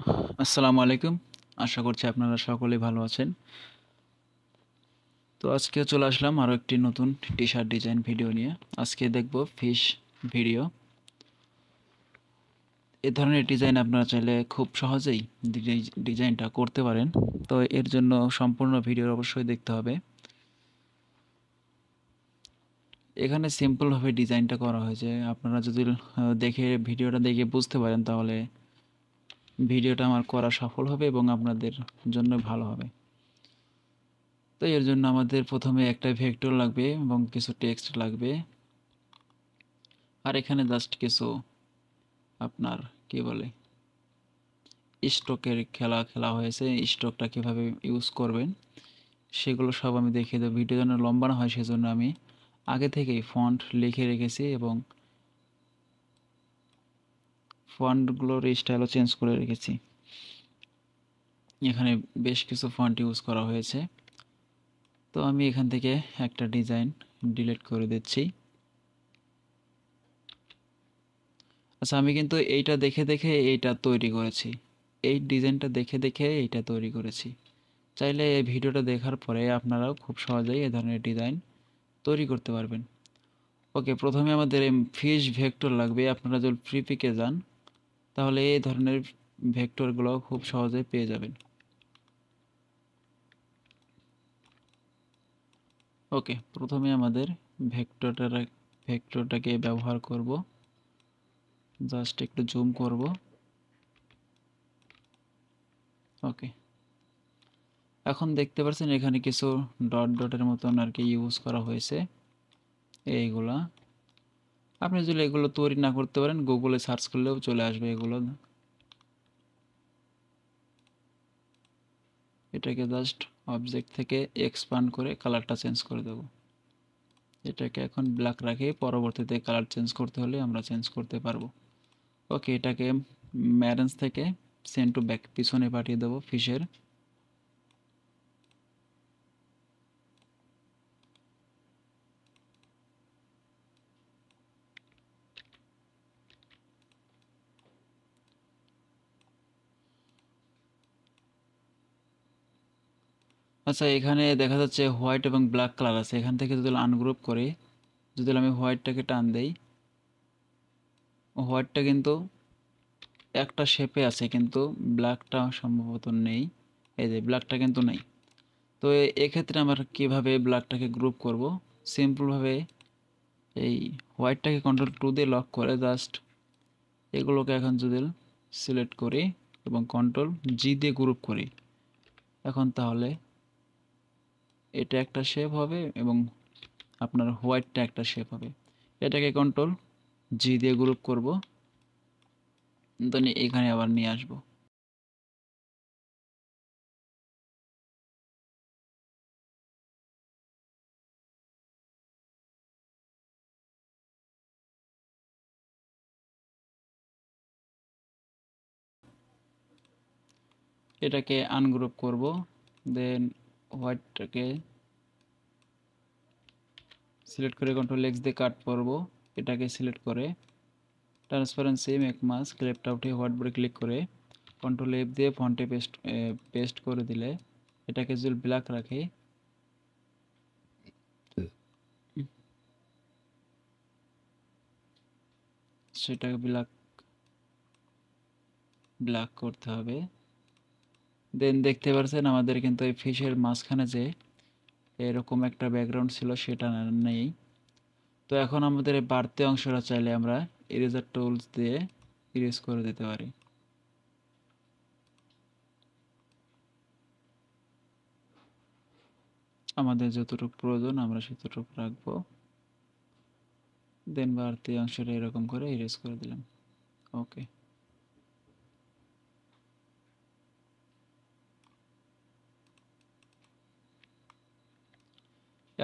আসসালামু আলাইকুম। আশা করছি আপনারা সকলেই ভালো আছেন। তো আজকে চলে আসলাম আরও একটি নতুন টি-শার্ট ডিজাইন ভিডিও নিয়ে। আজকে দেখব ফিশ ভিডিও। এ ধরনের ডিজাইন আপনারা চাইলে খুব সহজেই ডিজাইনটা করতে পারেন। তো এর জন্য সম্পূর্ণ ভিডিও অবশ্যই দেখতে হবে। এখানে সিম্পলভাবে ডিজাইনটা করা হয়েছে। আপনারা যদি ভিডিওটা দেখে বুঝতে পারেন তাহলে ভিডিওটা আমার করা সফল হবে এবং আপনাদের জন্য ভালো হবে। তো এর জন্য আমাদের প্রথমে একটা ভেক্টর লাগবে এবং কিছু টেক্সট লাগবে। আর এখানে জাস্ট কিছু আপনার কি বলে স্ট্রোকের খেলা হয়েছে। স্ট্রোকটা কিভাবে ইউজ করবেন সেগুলো সব আমি দেখিয়ে দেবো। ভিডিও যেন লম্বা না হয় সেজন্য আমি আগে থেকেই ফন্ট লিখে রেখেছি এবং ফন্টগুলোর স্টাইলও চেঞ্জ করে রেখেছি। এখানে বেশ কিছু ফন্ট ইউজ করা হয়েছে। তো আমি এখান থেকে একটা ডিজাইন ডিলিট করে দিচ্ছি। আচ্ছা, আমি কিন্তু এইটা দেখে এইটা তৈরি করেছি। এই ডিজাইনটা দেখে এইটা তৈরি করেছি। চাইলে এই ভিডিওটা দেখার পরে আপনারাও খুব সহজেই এই ধরনের ডিজাইন তৈরি করতে পারবেন। ওকে, প্রথমে আমাদের ফিশ ভেক্টর লাগবে। আপনারা যদি ফ্রি পিকে যান তাহলে এই ধরনের ভেক্টরগুলো খুব সহজেই পেয়ে যাবেন। ওকে, প্রথমে আমাদের ভেক্টরটাকে ব্যবহার করব। জাস্ট একটু জুম করব। ওকে, এখন দেখতে পাচ্ছেন এখানে কিছু ডট ডটের মতন আর কি ইউজ করা হয়েছে। এইগুলা আপনি যদি এগুলো তৈরি না করতে পারেন গুগলে সার্চ করলেও চলে আসবে এগুলো। এটাকে জাস্ট অবজেক্ট থেকে এক্সপান্ড করে কালারটা চেঞ্জ করে দেব। এটাকে এখন ব্ল্যাক রাখে, পরবর্তীতে কালার চেঞ্জ করতে হলে আমরা চেঞ্জ করতে পারবো। ওকে, এটাকে ম্যারেঞ্জ থেকে সেন্ড টু ব্যাক পিছনে পাঠিয়ে দেবো ফিশের। আচ্ছা, এখানে দেখা যাচ্ছে হোয়াইট এবং ব্ল্যাক কালার আছে। এখান থেকে যদি আনগ্রুপ করে যদি আমি হোয়াইটটাকে টান দেই, হোয়াইটটা কিন্তু একটা শেপে আছে কিন্তু ব্ল্যাকটা সম্ভবত নেই। এই যে ব্ল্যাকটা কিন্তু নেই। তো এক্ষেত্রে আমরা কিভাবে ব্ল্যাকটাকে গ্রুপ করব? সিম্পলভাবে এই হোয়াইটটাকে কন্ট্রোল 2 দিয়ে লক করে জাস্ট এগুলোকে এখন যদি সিলেক্ট করি এবং কন্ট্রোল-G দিয়ে গ্রুপ করি, এখন তাহলে এটা একটা শেপ হবে এবং আপনার হোয়াইটটা একটা শেপ হবে। এটাকে কন্ট্রোল-G দিয়ে গ্রুপ করব, দেন এখানে আবার নিয়ে আসব। এটাকে আনগ্রুপ করব, দেন হোয়াইটটাকে সিলেক্ট করে কন্ট্রোল-X দিয়ে কাট করব। এটাকে সিলেক্ট করে ট্রান্সপারেন্সি মেক মাস্ক লেফট আউটে হোয়াইট বোর্ডে ক্লিক করে কন্ট্রোল-F দিয়ে ফন্টে পেস্ট করে দিলে এটাকে যদি ব্ল্যাক রাখি, সেটাকে ব্ল্যাক করতে হবে। দেন দেখতে পাচ্ছেন আমাদের কিন্তু এই ফিশের মাঝখানে যে এরকম একটা ব্যাকগ্রাউন্ড ছিল সেটা নেই। তো এখন আমাদের এই বাড়তি অংশটা চাইলে আমরা ইরেজার টুলস দিয়ে ইরেজ করে দিতে পারি। আমাদের যতটুকু প্রয়োজন আমরা সেতটুকু রাখবো। দেন বাড়তি অংশটা এরকম করে ইরেজ করে দিলাম। ওকে,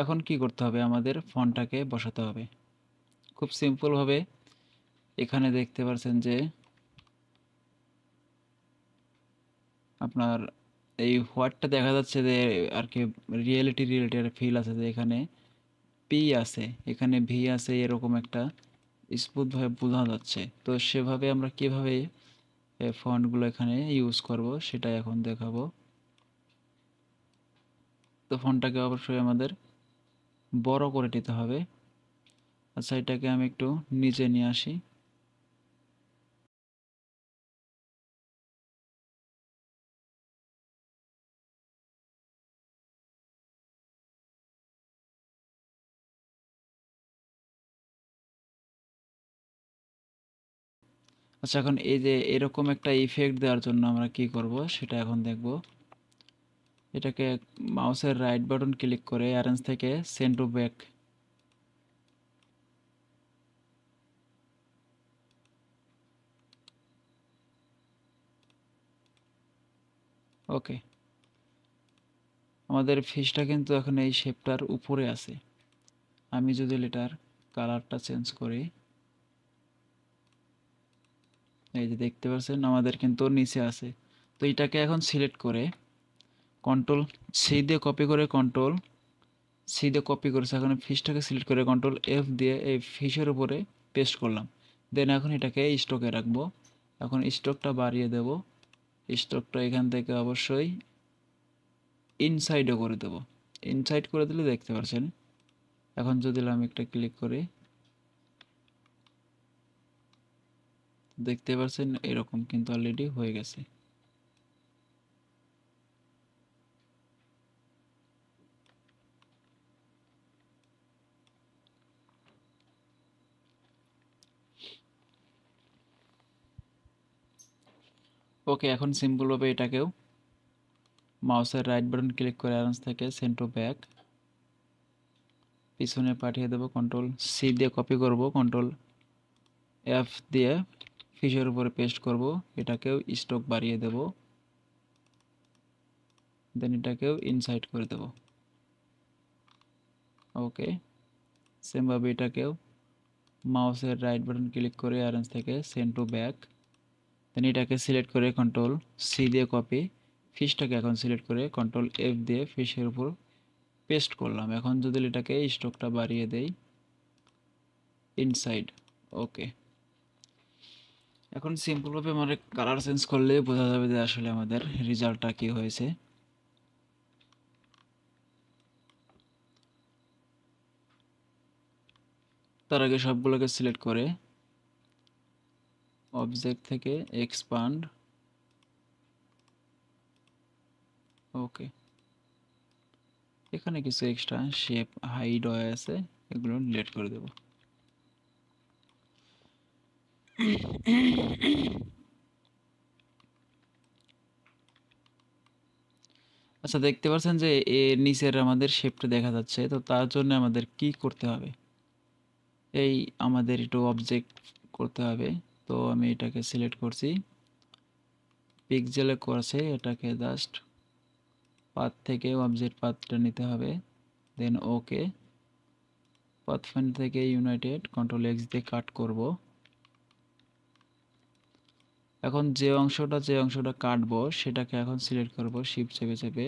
এখন কি করতে হবে? আমাদের ফন্টটাকে বসাতে হবে খুব সিম্পলভাবে। এখানে দেখতে পাচ্ছেন যে আপনার এই হোয়াটটা দেখা যাচ্ছে যে আর কি রিয়েলিটি ফিল আছে যে এখানে পি আছে, এখানে ভি আছে, এরকম একটা স্মুথভাবে বোঝা যাচ্ছে। তো সেভাবে আমরা কিভাবে এই ফন্টগুলো এখানে ইউজ করব সেটাই এখন দেখাবো। তো ফন্টটাকে অবশ্যই আমাদের বড় করে নিতে হবে। আচ্ছা, এটাকে আমি একটু নিচে নিয়ে আসি। আচ্ছা, এখন এই যে এরকম একটা ইফেক্ট দেওয়ার জন্য আমরা কি করব সেটা এখন দেখব। এটাকে মাউসের রাইট বাটন ক্লিক করে অ্যারেঞ্জ থেকে সেন্ড টু ব্যাক, ওকে। আমাদের ফিশটা কিন্তু এখন এই শেপটার উপরে আছে। আমি যদি এটার কালারটা চেঞ্জ করি, এই যে দেখতে পাচ্ছেন আমাদের কিন্তু নিচে আছে। তো এটাকে এখন সিলেক্ট করে কন্ট্রোল সি দিয়ে কপি করে কন্ট্রোল সি দিয়ে কপি করেছে, এখন ফিশটাকে সিলেক্ট করে কন্ট্রোল এফ দিয়ে এই ফিশের উপরে পেস্ট করলাম। দেন এখন এটাকে স্টকে রাখবো। এখন স্টকটা বাড়িয়ে দেব। স্টকটা এখান থেকে অবশ্যই ইনসাইডও করে দেব। ইনসাইড করে দিলে দেখতে পাচ্ছেন। এখন যদি আমি একটা ক্লিক করি, দেখতে পাচ্ছেন এরকম কিন্তু অলরেডি হয়ে গেছে। ওকে, এখন সিম্পলভাবে এটাকেও মাউসের রাইট বাটন ক্লিক করে অ্যারেঞ্জ থেকে সেন্ড টু ব্যাক পিছনে পাঠিয়ে দেবো। কন্ট্রোল সি দিয়ে কপি করব, কন্ট্রোল এফ দিয়ে ফিশের উপরে পেস্ট করব। এটাকেও স্টক বাড়িয়ে দেব, দেন এটাকেও ইনসাইড করে দেব। ওকে, সেমভাবে এটাকেও মাউসের রাইট বাটন ক্লিক করে অ্যারেঞ্জ থেকে সেন্ড টু ব্যাক, দেন এটাকে সিলেক্ট করে কন্ট্রোল সি দিয়ে কপি, ফিশটাকে এখন সিলেক্ট করে কন্ট্রোল এফ দিয়ে ফিশের উপর পেস্ট করলাম। এখন যদি এটাকে স্ট্রোকটা বাড়িয়ে দেই, ইনসাইড, ওকে। এখন সিম্পলভাবে আমরা কালার চেঞ্জ করলে বোঝা যাবে যে আসলে আমাদের রেজাল্টটা কি হয়েছে। তার আগে সবগুলোকে সিলেক্ট করে অবজেক্ট থেকে এক্সপান্ড, ওকে। এখানে কিছু এক্সট্রা শেপ হাইড হয়ে আছে, এগুলো ডিলিট করে দেব। আচ্ছা, দেখতে পাচ্ছেন যে এর নিচের আমাদের শেপটা দেখা যাচ্ছে। তো তার জন্য আমাদের কি করতে হবে, এই আমাদের একটু অবজেক্ট করতে হবে। তো আমি এটাকে সিলেক্ট করছি, পিক্সেলে করছে, এটাকে জাস্ট পাথ থেকে অবজেক্ট পাথটা নিতে হবে, দেন ওকে। পাথ ফাইন্ড থেকে ইউনাইটেড কন্ট্রোল এক্স দিয়ে কাট করব। এখন যে অংশটা কাটবো সেটাকে এখন সিলেক্ট করব শিফট চেপে চেপে,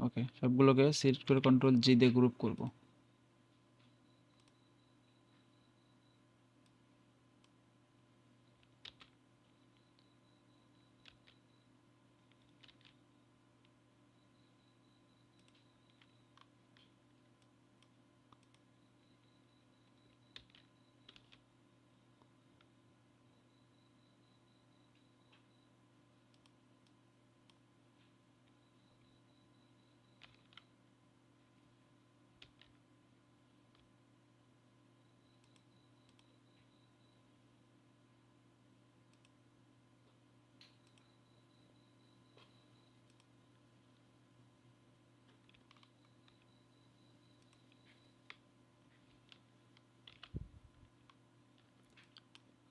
ওকে। সবগুলোকে সিলেক্ট করে কন্ট্রোল জি দিয়ে গ্রুপ করব।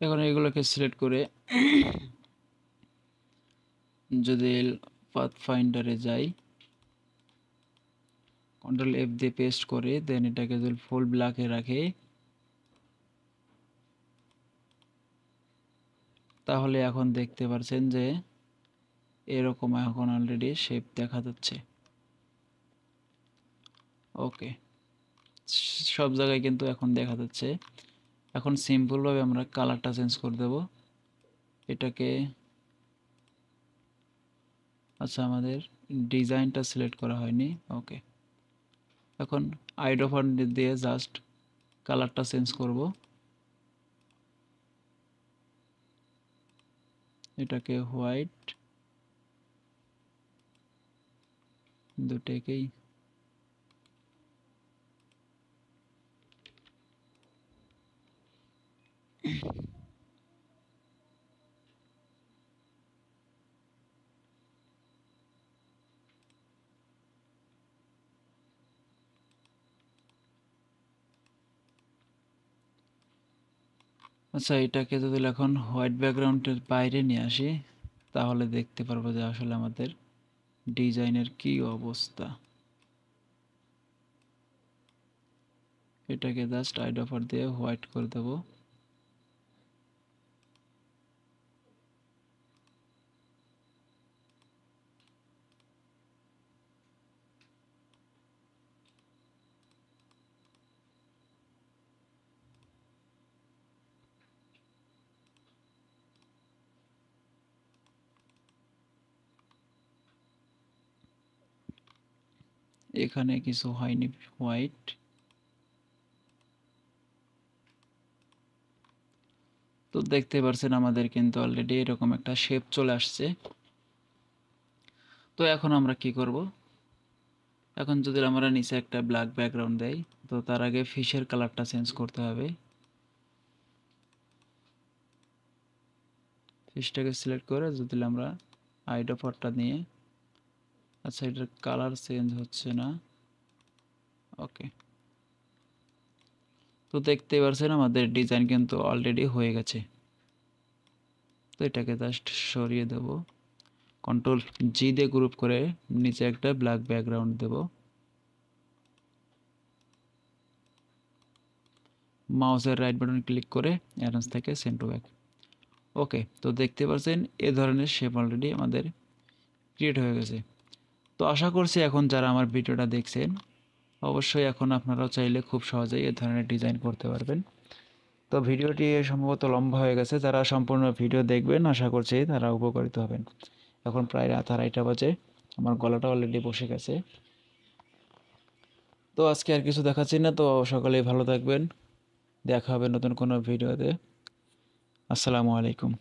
এখন এগুলোকে সিলেক্ট করে যদি পাথ ফাইন্ডারে যাই, কন্ট্রোল এফ দিয়ে পেস্ট করে দেন এটাকে যদি ফুল ব্ল্যাকে রাখে, তাহলে এখন দেখতে পাচ্ছেন যে এরকম এখন অলরেডি শেপ দেখা যাচ্ছে। ওকে, সব জায়গায় কিন্তু এখন দেখা যাচ্ছে। এখন সিম্পলভাবে আমরা কালারটা চেঞ্জ করে দেব এটাকে। আচ্ছা, আমাদের ডিজাইনটা সিলেক্ট করা হয়নি। ওকে, এখন আইডো ফন্ট দিয়ে জাস্ট কালারটা চেঞ্জ করব, এটাকে হোয়াইট, দুটেকেই আচ্ছা, এটাকে যদি এখন হোয়াইট ব্যাকগ্রাউন্ডের বাইরে নিয়ে আসি তাহলে দেখতে পারবো যে আসলে আমাদের ডিজাইনের কি অবস্থা। এটাকে জাস্ট আইডোফার দিয়ে হোয়াইট করে দেব। এখানে কিছু হয়নি, হোয়াইট। তো দেখতে পারছেন আমাদের কিন্তু অলরেডি এরকম একটা শেপ চলে আসছে। তো এখন আমরা কি করব, এখন যদি আমরা নিচে একটা ব্ল্যাক ব্যাকগ্রাউন্ড দেই, তো তার আগে ফিশের কালারটা চেঞ্জ করতে হবে। ফিশটাকে সিলেক্ট করে যদি আমরা আইডোফারটা নিয়ে, আচ্ছা এটার কালার চেঞ্জ হচ্ছে না। ওকে, তো দেখতে পারছেন আমাদের ডিজাইন কিন্তু অলরেডি হয়ে গেছে। তো এটাকে জাস্ট সরিয়ে দেব, কন্ট্রোল জি দিয়ে গ্রুপ করে নিচে একটা ব্ল্যাক ব্যাকগ্রাউন্ড দেব, মাউসের রাইট বাটন ক্লিক করে অ্যারেঞ্জ থেকে সেন্ড টু ব্যাক। ওকে, তো দেখতে পাচ্ছেন এ ধরনের শেপ অলরেডি আমাদের ক্রিয়েট হয়ে গেছে। তো আশা করছি এখন যারা আমার ভিডিওটা দেখছেন অবশ্যই এখন আপনারাও চাইলে খুব সহজেই এ ধরনের ডিজাইন করতে পারবেন। তো ভিডিওটি সম্ভবত লম্বা হয়ে গেছে, যারা সম্পূর্ণ ভিডিও দেখবেন আশা করছি তারা উপকারিত হবেন। এখন প্রায় রাত 2:30 বাজে, আমার গলাটা অলরেডি বসে গেছে। তো আজকে আর কিছু দেখাচ্ছি না, তো সকলেই ভালো থাকবেন, দেখা হবে নতুন কোনো ভিডিওতে। আসসালামু আলাইকুম।